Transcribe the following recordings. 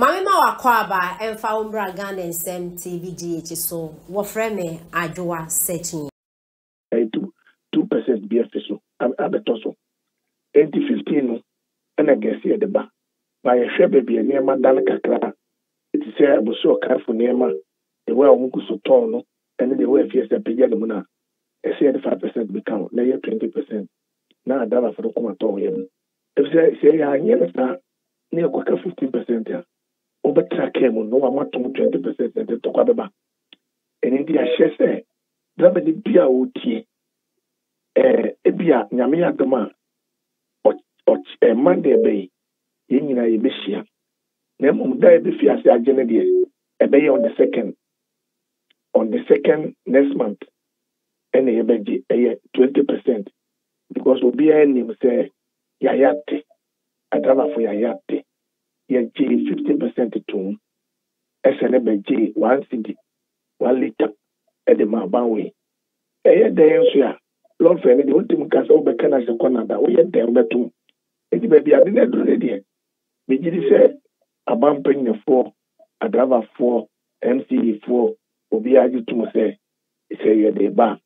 Mami ma wakwaba emfa umbra Ghana nsem TVGH so wofreme adwoa searching 2% BFSO abetoso 2015 no na gesi de ba ye hwe baby e niam dan kakra it say abuso kafo niam e wa omuku so ton no ene de we fie se pege de mu na e say 5% become na ye 20% na adaba for kuma ton ye e say ya anye sa na ko ka 15% ya obetrake mu no wa matom 20% de to kwa beba ene di a hye se drama de bia otie ebia nyame ya dama Monday bay yina ye behia na mum da be fi ase agene de e be on the second next month and ye beji 20% because obi anim say yayate adama for yayate ye ji 15% to esene beji 1 cedi 1 liter e de ma banwe ye den so ya lord fene de wontem kasa obeka na se konada wo ye den betum enti baby ade na duro de Bejidi say abampanyefo adravafo MCE4 obi agi tumo say ye de ba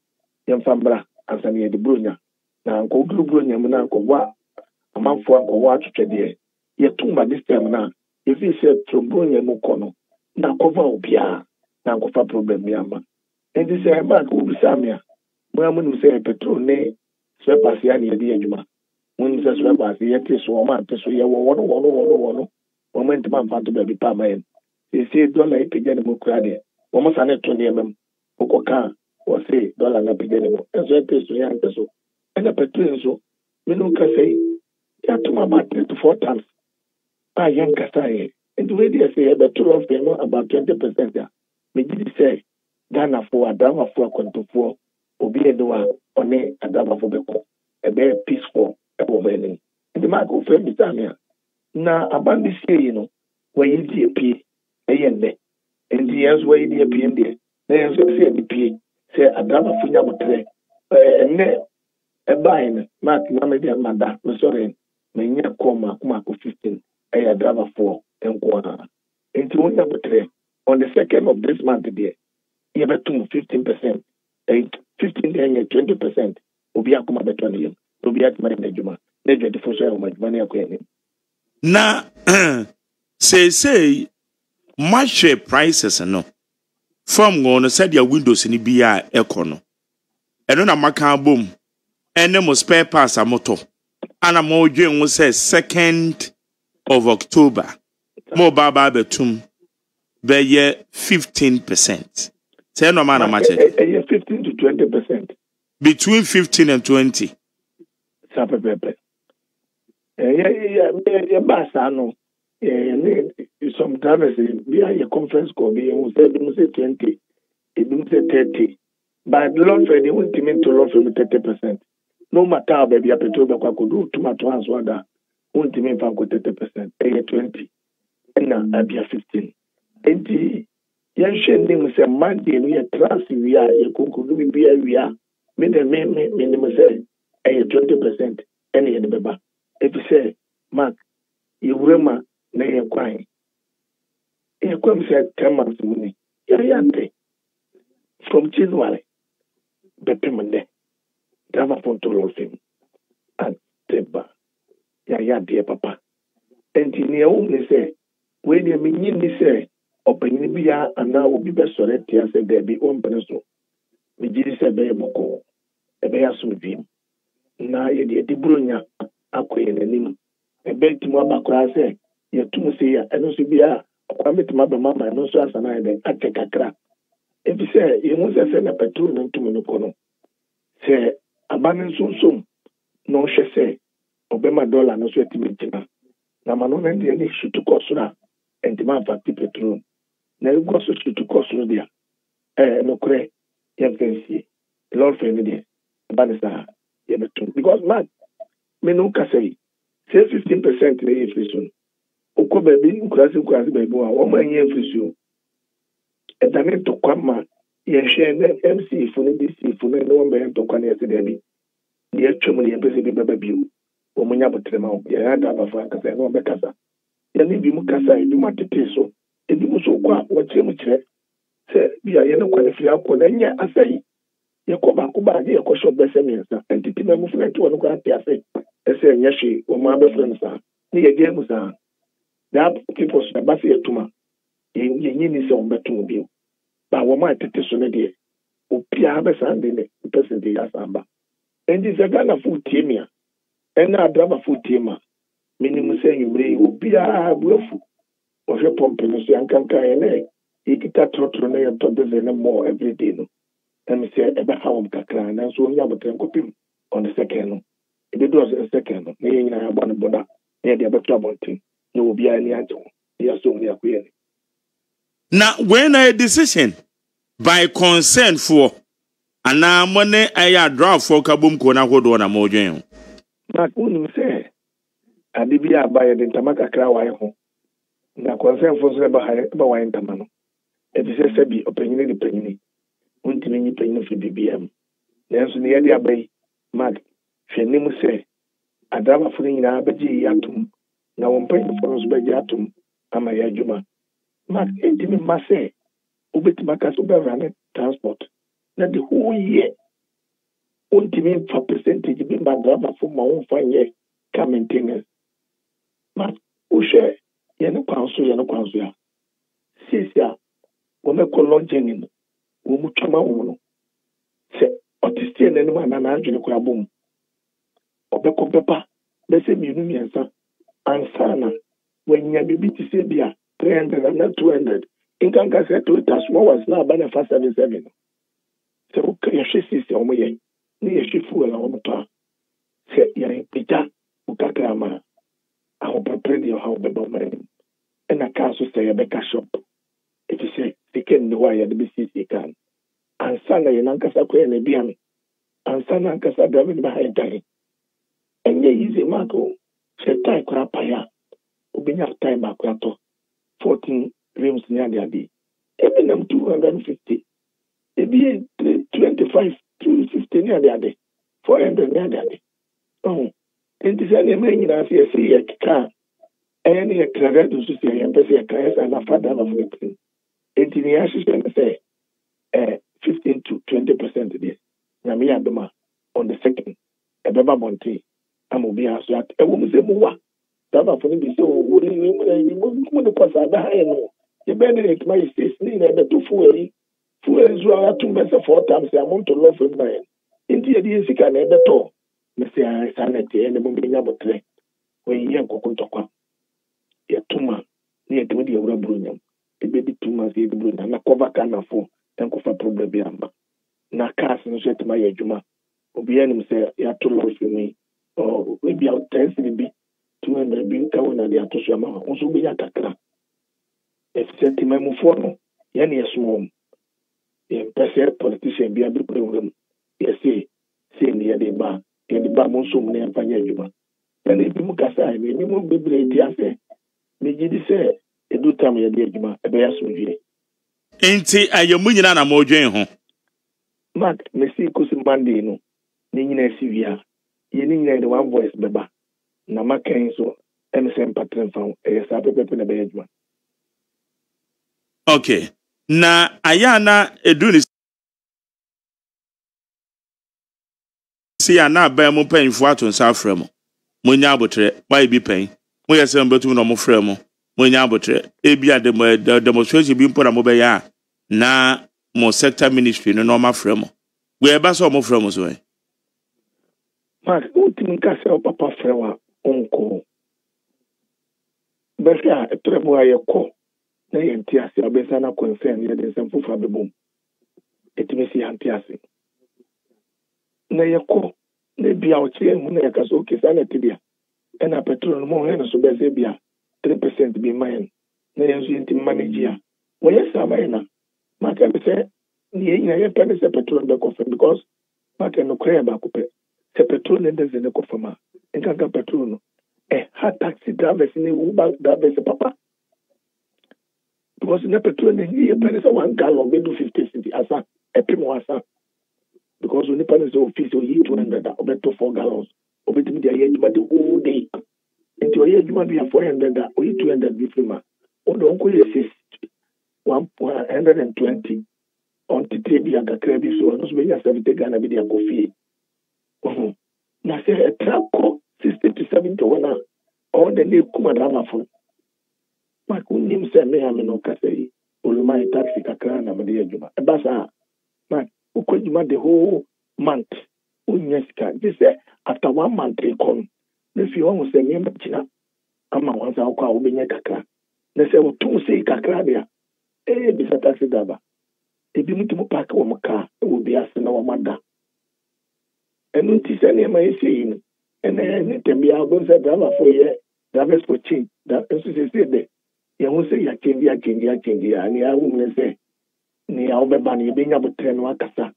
yemfambra ansane ye de bronya na anko bronya mu na anko wa amanfo anko wa atwetwe ye tumba this time na if you say bronya mu kono na cover obia na anko fa problem yamba and this say ba ko bisamia mo amu say petrol ne so pass ya ne de adwuma when this was yet is woman to so you one moment man fanto baby pa man they say dollar e pege mo krade wo mo sane to ne mem ko ka wo say dollar na pege mo enso e peso ya peso and petrol so me no ka say ya to my back 3 to 4 times pa yan ka say and the way they say petrol of no about 20% ya me did say Ghana for adama for konto obi edoa one adama for beko e be peaceful woman the mark of family time na abandi say where you die pie eyende and the years where you die pie ndie na yeso say die pie say adama funya motre enne e bain mark na me dia manda me sorry me nya koma kuma ko 15 e adama for enko na enti wonya motre on the 2nd of this month there you betum 15% and 15 then 20% obi akoma beto na yem obi atma na djuma na djede fo so ya madwani akoyani na say market prices no from no said your windows ni bia ekono eno na maka bom ene mo spare parts amoto ana mo dwen wo say 2nd of October mo baba betum be ye 15%. Say no man market 15 to 20%. Between 15 and 20. Sapepepe. Yeah, basa no. Some drivers we are a conference call. We say 20, we say 30. But loan for the ultimate to loan for 30%. No matter baby, a petrol back could do too much once wada. Ultimate for 30%. 20. And now I be a 15. 20. Yan shending say Monday we are trans we are you could be we are. Me say 20% any the beba. If you say Mark, you rema na ye kwai. E kwam say 10 months money. Ya from January. Bepemende. Drama phone to roll film. And teba. Ya dear papa. Engineer only say when you mean ni say open bia ana obi be sore tia say there be on peneso. Me jiri say be boko. Ebe ya sumvim. Na ye de bronya akoye nanim e betimu abakora se ye tumu se ya eno so bia akwa metima be mama eno so asana ede atekakra e bi se ye mu se na petrol no tumu no kono se abanin sunsun no hwe se obema dollar no so etimi tina na mano na de ni shutu kosura entima fati petrol na e go so shutu kosura dia no kre ye fancy lord for me dia banisa ye betum because man me no ka say 15% na ye free soon okọ baby nkurasi baby wa wo ma ye free soon e da ne to kwama ye hwe na MC fu ne DC fu ne no mbe to kwa na ye se bi ye twem ne ye pese bi baba bi wo mo nya botre ma ye ya da ba fa ka say no be kasa yɛne bi mu kasa ebi mu atete so ebi mu so kɔ a wɔkyerɛ mu kyerɛ sɛ bi a yɛne kɔ ne firi akɔ na nyɛ asɛyi yɛkɔ baako baagye yɛkɔ shop bɛsɛ mmiɛnsa ɛntete ma mu funa nti wɔn kɔ ate ase ɛsɛ ɛnyɛ hwee wɔn mu abɛfra no saa ne yɛgye mu saa daa people so ɛba sɛ yɛtuma yɛnyi ni sɛ wɔn bɛtum bio ba wɔn a tete so no deɛ obiara bɛsan de ne person de yasa ba ɛnti sɛ Ghana fo tie mi a ɛna adraba fo tie ma minim sɛ nwumire yi obiara buafu wɔhwɛ pɔmpe no so yankanka yɛ ne yɛkita trɔtrɔ na yɛtɔ de ne mɔ everyday no ɛmi sɛ ɛbɛha wɔn kakra nanso wɔn nyɛ abotire nkɔpem on the second no ebi do ɔsɛ second no na yɛn nyinaa abɔ ne bɔda na yɛde abɛto abɔnten na obiara ni agye wɔn na yɛasɔ wɔn yɛakɔyɛ ne. Na when a decision by consent for ana money I draw for kabum kona hodo na modwen. Na kunim sɛ ade bi aba yɛ de ntama kakra wae ho na consent for so ba wae ntama no ebi sɛ bi opanyini de panyini untimi nyi panyini fi BBM nanso ne yɛde aba yi mag hwɛnim sɛ adrama fo nyinaa bɛgye yatom na wɔn panyini fo so bɛgye atom ama yɛ adwuma mag intimi ma sɛ obetuma ka so bɛrane transport na the whole year untimi fa percentage bi ma adrama fo ma wɔn fa nyɛ car maintenance ma wohwɛ yɛne kwanso ya sisi a wɔmɛkɔ lɔngyɛn no wɔn mu twama wɔn no sɛ ɔtestie n'anim a nana adwene kɔ abom ɔbɛkɔ bɛba bɛsɛ mmiɛnsa ansa na wɔanya biribi te sɛ bi a 300 na 200 nkanka sɛ Toyota small was na aba na fa 77 no sɛ woka yɛhwɛ sisi a wɔn yɛ ne yɛhwɛ fuel a wɔn tɔ a sɛ yɛn pagya wokakra ma ahopɛpere deɛ ɔha wobɛba ɔma anim ɛna kaa so sɛ yɛbɛka shop ɛfi sɛ sika nni hɔ a yɛde bɛsiesie kaa no ansa na yɛn ankasa kɔyɛ no aduane ansa na ankasa driver no bɛha yɛ dan ɛnyɛ yize maako sɛ tae koraa pae a wobɛnya tae baako atɔ 14 rims ne adeade ebi nam 250 ebi yɛ 25 250 ne adeade 400 ne adeade nti sɛ nneɛma nyinaa sɛ yɛsi yɛ keka ɛyɛ ne yɛ krada do so sɛ yɛmpɛ sɛ yɛka yɛ sɛ nafa da nafo yɛpem nti ne yɛahyehyɛ no sɛ 15 to 20% deɛ nyame yɛ adom a on the second ɛbɛba bɔnten ama obiara so ɛwɔ mu sɛ muwa dabafo no bi sɛ mu ne kɔ saa bɛha yɛ no yɛbɛyɛ ne yɛtuma yɛ state ne nyinaa ɛbɛto fuel nso a atom bɛ sɛ 4 times a monto lɔfo mu ayɛ nti yɛde yɛ sika na ɛbɛtɔ na sɛ saa na ɛteɛ ne mobɛnya botrɛ wɔyɛ nkɔkɔ ntɔkwa yɛtoma ne yɛtumi de yɛwura buro nyam ɛbɛdi 2 months yɛde buro nyam na kɔva ka nafo ɛnkɔfa problem bi amba na cars no so yɛtuma yɛ adwuma obiara nim sɛ yɛato lɔfo mu yi ebi a 10 bi 200 bi nka wo na de ato so ama wo nso wobɛnya kakra ɛfisɛ temamufoɔ no yɛne yɛsoma wɔm yɛmpɛ sɛ politician bi abɛbrɛ wura mu yɛse sei ne yɛde ba mo nso mu ne yɛmfa nyɛ adwuma ɛna ebi mu kasa ebi mu bebree ti asɛ megye di sɛ edu tam yɛde adwuma ɛbɛyɛ asomdwie nti ayɛ mu nyina na modwen ho mark mesi kosi Monday no ne nyina si wia yɛ ne nyina de one voice bɛba na makan so ɛne sɛ mpatre mfa ho ɛyɛ saa pɛpɛpɛ na ɛbɛyɛ adwuma. Okay, na ayɛ na edu ne si ana ba mu panyimfo ato nsa afrɛ mo monya abotre why bi pen mo yɛ sɛ mbetum na mo frɛ mo monya abotre ebi a demonstration bi mpo na mo bɛyɛ a na mo sector ministry no na mo frɛ mo we eba so mo frɛ mo so ɛ mark ultim ka sɛ papa frɛ wa onko bɛhwɛ a ɛtrɛbo ayɛ kɔ na yɛ nti ase abɛsa na concern yɛ de nsɛm fofa bɛbom ɛtumi si yɛ nti ase na yɛkɔ na bia ɔkyerɛ mu na yɛka so okesa na tibia ɛna petrol no mo hɛ so bɛsɛ bia 3% bi man na yɛn so yɛnti manage a wɔyɛ saa ma na maka bi sɛ ne yɛnyina yɛpɛ ne sɛ petrol bɛkɔ fam because maka no kora yɛ baako pɛ sɛ petrol ne ndɛsɛ ne kɔ fam a nkanka petrol no ha taxi drivers ne uber drivers papa because na petrol ne yɛpɛ ne sɛ 1 gallon bɛdu 50 cedi asa ɛpem wɔ asa because when the parents of office or 200 or 4 gallons or between the year the whole day and nti ɔyɛ adwuma bi a 400 a ɔyɛ 200 bi firi ma ɔde ɔnkɔ yɛ 120 ɔntete bi akakra bi so ɔno so bɛnya 70 Ghana bi de akɔ fie na sɛ ɛtra kɔ 60 to 70 hɔ no a ɔwɔ de ne kuma dramafo mak wonim sɛ me a me no ɔkasa yi oluma yɛ taxi kakra na mede yɛ adwuma ɛba saa mak wokɔ adwuma the whole month wonya sika gye sɛ after 1 month rekɔ no na fie ɔhu sɛ nneɛma gyina ama wansa wokɔ a wobɛnya kakra na sɛ wotom sei kakra de a bisa taxi driver ebi mutu paaki wɔn kaa ɛwɔ bi ase na wɔn ada ɛnu nti sɛ nneɛma yɛ se yi no ɛnna ne tɛmbi a ɔbɛn sɛ driver fo yɛ drivers for change nso sɛ dɛ yɛn ho sɛ yɛakyɛnji a ne ahu ne sɛ ne a ɔbɛba no yɛbɛnya bɔtɛn no akasa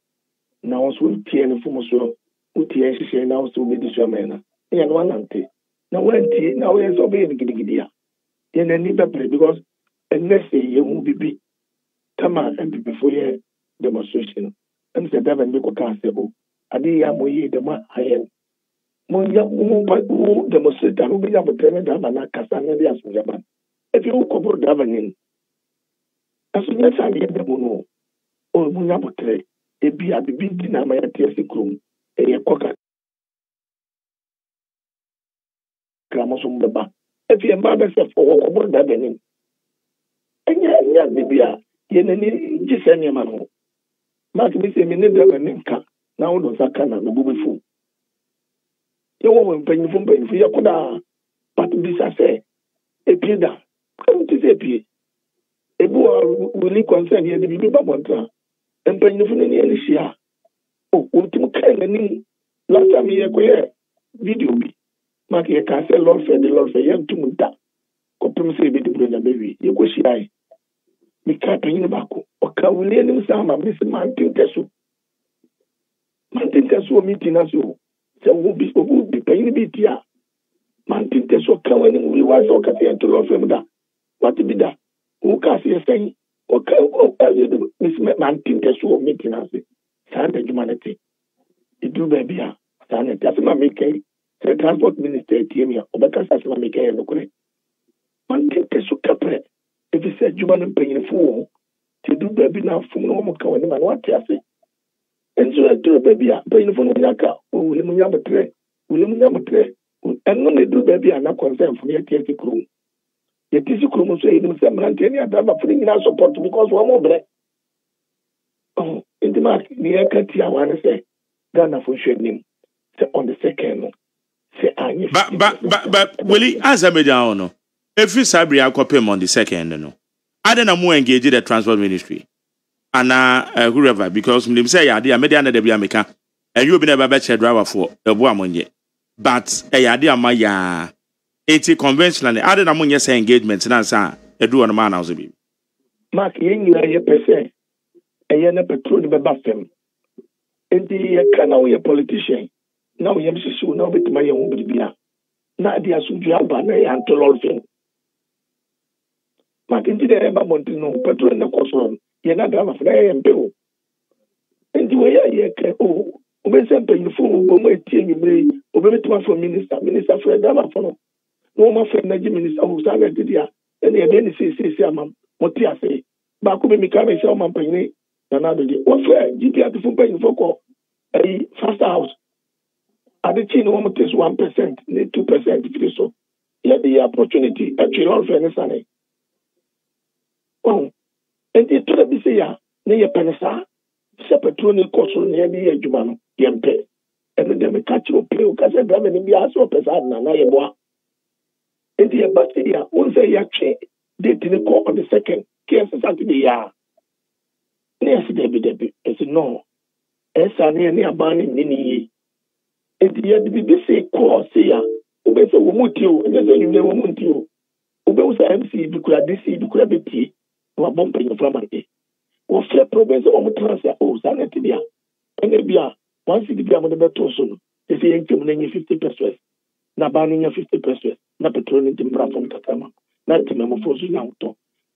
na wɔn nso tie ne fom so wotie nhyehyɛ na wɔn nso wɔbɛdi so ama yɛn na yɛn no anante na wɔntie na wɔyɛ sɛ ɔbɛyɛ no gidigidi a yɛn ani bɛbrɛ because ɛnnɛ sɛ yɛn ho bibi tama MPP for yɛ demonstration ɛm sɛ driver bi kɔ kaa sɛ o ade yɛ a moyɛ dɛm a ayɛ mo demonstrate a wobɛnya bɔtɛn ne driver no akasa na de asomdwaba efi wokɔboro driver nim ɛso nyɛ sɛ adeɛ dɛ mu no o munya bɔtɛn ebi a bibi nti na ama yɛte ase kurom ɛyɛ kɔ kakra mo so mbɛba efi ɛmba bɛsɛ fɔ wɔkɔboro driver nim ɛnyɛ bibi a yɛnani gye sɛ nneɛma no mark bi sɛ mene driver ne nka na wodɔ nsa ka na mɛbu bɛfu yɛwɔ wɔ mpanyimfo yɛkodaa but bisa sɛ epie da nti sɛ epie ebi wɔ wili concern yɛde biribi ba bɔntra mpanyimfo no ne yɛne hyia wɔtum kae n'anim last time yɛkɔyɛ video bi mark yɛka sɛ lɔrfɛ yɛntom da kɔpem sɛ yɛbɛdi buronya bɛwie yɛkɔhyiae mika panyin baako ɔka wuli anim saa ma mesi mantintɛ so wɔ meeting na so sɛ obi panyin bi ti a mantintɛ so ɔka w'anim wuli wa sɛ ɔka sɛ yɛnto lɔfam da wate bi da woka sɛ yɛsɛn ɔka mesi mantintɛ so wɔ meeting na se saa na adwuma no te ɛduru baabi a saa na te asɛm a meka yi sɛ transport minister atie mi a ɔbɛka sɛ asɛm a meka yɛ nokorɛ mantintɛ so kaprɛ efi sɛ adwuma no mpanyinfo wɔ ho te du baabi na afom na wɔn ka wɔn anim a na wate ase nso aduru baabi a mpanyinfo no nya ka wòle mu nya botrɛ ɛno na aduru baabi a na kɔnsɛnfo no yɛte ase kurom nso yɛnim sɛ mmeranteɛ ne adabafo no nyinaa support because wɔn mo brɛ nti mark ne yɛka tia wa ne sɛ Ghanafo nhwɛ anim sɛ on the second no sɛ anyɛ weli azamedya no every Sabri akɔpem on the second no ade na mo engage the transport ministry ana whoever because me say yade a media na de bia meka enyo obi na ba be che driver for ebu amonye but yade ama ya eti conventional ade na mo nye say engagement na sa edu on ma na so bi mark yenyira ye pese eye na petrol be ba fam enti ye kana wo ye politician na wo ye msisi na obetima ye ho bibia na ade asudwu aba na ya antolol fam Martin did a montino, petrol in the course. You're not going to fly and bill. And the way I can, when something you fool, when you may obey to for minister for a dama for no more friend, minister who started here, and they then say, what I say. Back when me come and sell my penny, another day. What fair, GP to full paying for a fast house. At the chin, 1%, 2%, if you so. Yet the opportunity, actually, all fairness, honey. Oh, and it told me, say, near Penisa, Sepatron Cosso near the Edumano, Yempe, and then we catch your play, because I have any Biaso Pesana, and I am. And the Bastia, won't say Yachi, they didn't call on the second, Kiasa Saturday, Yes, Debbie, as no, as I near Barney Nini. And the other BBC call, say, Obey a woman to you, and then you never want you. Obey MC, because this is the gravity. Bumping your family. Or fair province or transfer, sanity. And maybe once it be on the better soon, they say income 50%, not banning 50%, not petroleum timber from Katama, not to Memophos now.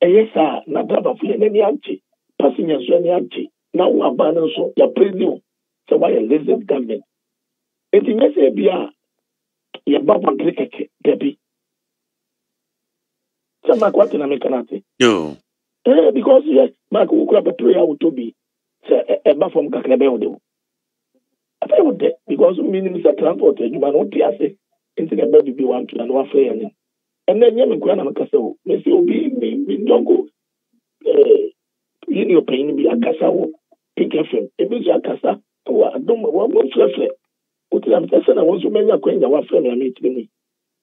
And yes, sir, not double for any anti, passing as any anti. Now we are banning so, you're pretty new. So why a lizard government? And the message be your Baba cricket, Debbie. Some Mark what in American. Yo. Because yes, Mark who grab a prayer would to be a buff from Kakrabel. I felt that because Minister Transport, you man won't say into the baby be one to an warfare. And then Yemen Grana Castle, Messi will be don't go in your pain be a Casao, Pink FM, a bit of Casa, or I don't want to reflect. What I'm saying, I want to make a queen our friend and meet me.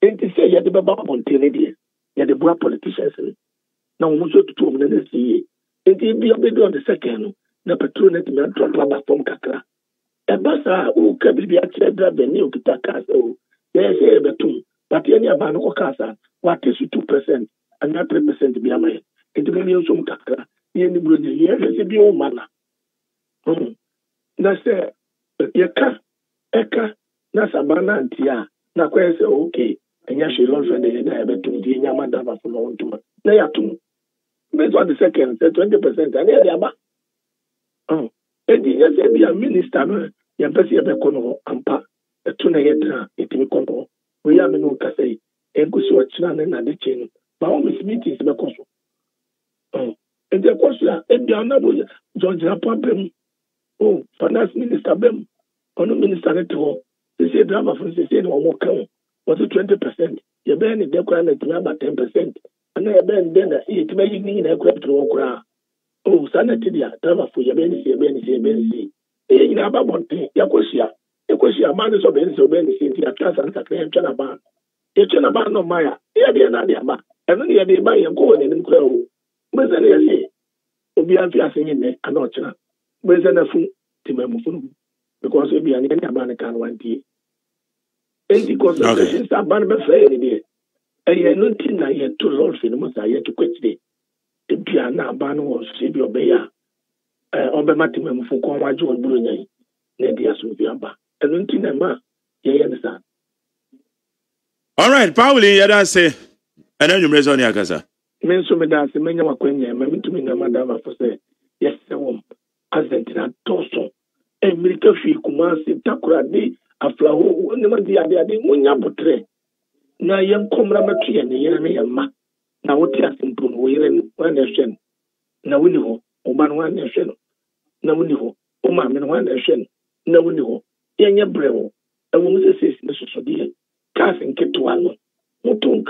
And to say, yet the Baba on Teledia, yet the black politicians. Now, we should 2 minutes a year. And it be a bit on the second, the patronet man drop rubber from Kakra. A bassa who can be a chair drive the new Kitaka. Yes, a two, but any about no casa, what is 2% and not 3% be a man. It will be some Kakra, the end of the year, as a bio manner. That's Eka, Nasabana and Tia, Naquest, okay, and Yashi Lord for the diabetes to the Yamadava from one to they are two. Based on the second, 20%, and here they are. Oh, and yes, be a minister, Yampesi Becono, Ampa, a tuna yedra, it will come. We have no Casay, and Kusu Chan and the chain. My own meetings because. Oh, and the question, and the honorable George Rapapem, oh, finance minister Bem. On minister at all, they say drama from the same or more count. Was it 20%? You ban it, they're about 10%. And I ban then it may need a crap to walk. Oh, sanity, drama for your Benny, Benny. In about one thing, Yakosia, man is of Benny, your class and Sacred Chanaban. A Chanaban no Maya, here be another, and only a day by a go and crow. But then I say, Obianfia singing there, and not China. Where's an fool to Memufu? Because we be an American can one day. And because the questions are banned by Friday. And you're not in that yet to Lord Cinemas, I yet to quit today. The piano ban was Sibio Beya. Obamatim for Conwaju and Brunei. Nadia Subiamba. And Untinama, you understand. All right, Pauli, you say, and then you raise on your casa. Men so me dance, men are queen, and to me, no madama for say, yes, a woman, as in Tosso. America fi Kumasi Takura de Aflaho, Nema dia de Munya Butre. Na yam komra matri and Yama. Now what has improved, we ran 1 nation. Now we know, Oman 1 nation. Now we know, Oman 1 nation. Now we know, Yanya Brevo, a woman's assistant, Sodia, casting Ketuano. Mutun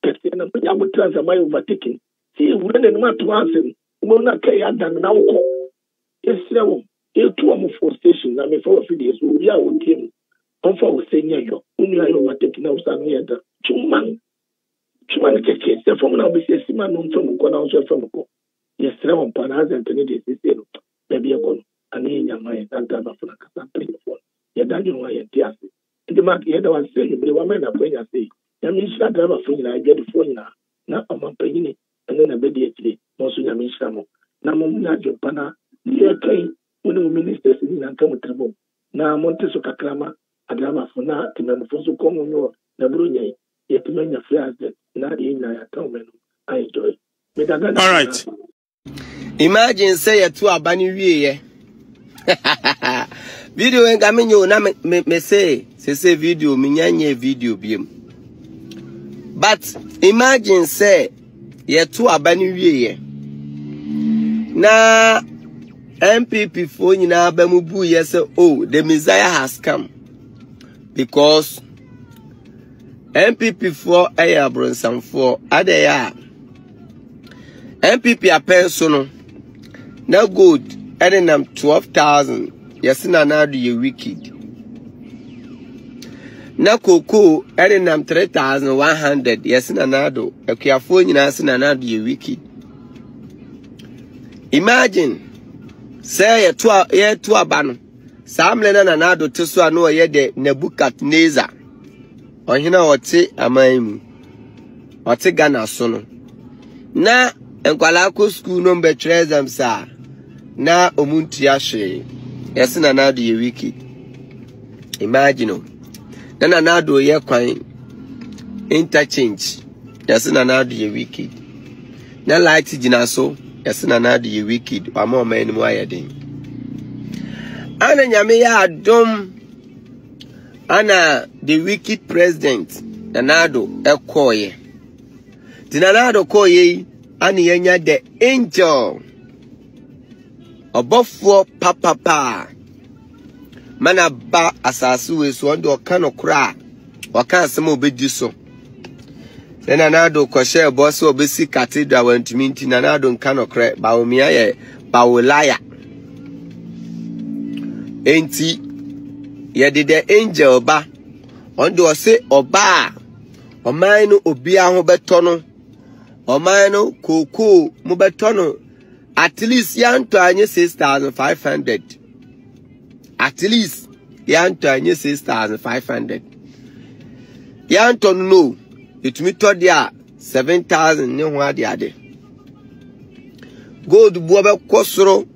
Castina, I would transfer my overtaking. See, when and what to answer, will not carry out than now. Yes, sir. You 2 4 stations, I mean, 4 videos, we are with him. On for senior, only I overtaking out some year. Chuman Keke, the formula be says, man, from Gonauso from Go. Yes, 7 Panas and Kennedy, maybe a gun, and in your mind, and done for a phone. You're done your way and tears. And the mark, the other one saying, the woman are going to say, Yamisha driver phone, I get the phone now. Now I'm a penny, and then a baby actually, Monsieur Yamishamo. Now, Mumna Jopana, dear Kay. When the ministers in and come with trouble. Now, Monteso Kakrama, a drama for now, to Memofosu Common, the Brunei, yet many affairs that not in a town. I enjoy. All right. Imagine say a 2 Abani video and Gaminio, me say video, Minyanye video beam. But imagine say, ye 2 Abani na MPP for na Bemubu yes oh the Messiah has come because MPP for Ayabron for Adaya MPP a pension no good and them 12,000 yes na do you wicked na koko and them 3,100 yes na do okay for na do you wicked. Imagine say ye to abano samle na nanado teso ano ye de Nebukadnezar ohina wote amanmu wote Ghana so no na enkwala ko school no be trezam sa na omuntu ahwe yes nanado ye wicked. Imagine na nanado ye kwan interchange yes nanado ye wicked na light gina so yes nanado ye wicked ama man mu ayedin ana nyame ya adom ana the wicked president nanado ekoye Tinanado ko ye ani yenya the angel. Obofo papa. Mana ba asasu we so ndo kano kra. Waka asem obedi so. Se Nanado ko share boss obesi cathedral wantumi nti Nanado nkano kra ba omia ye ba wolaya. Enti ye did the angel ba. Ondo se oba. Oman no obi a ho beto no. Oman no koko mo beto no. At least yanto anye 6,500. At least yanto anye 6,500. Yanto no. It me to dia 7,000 ne ho ade ade. Gold bo be kosoro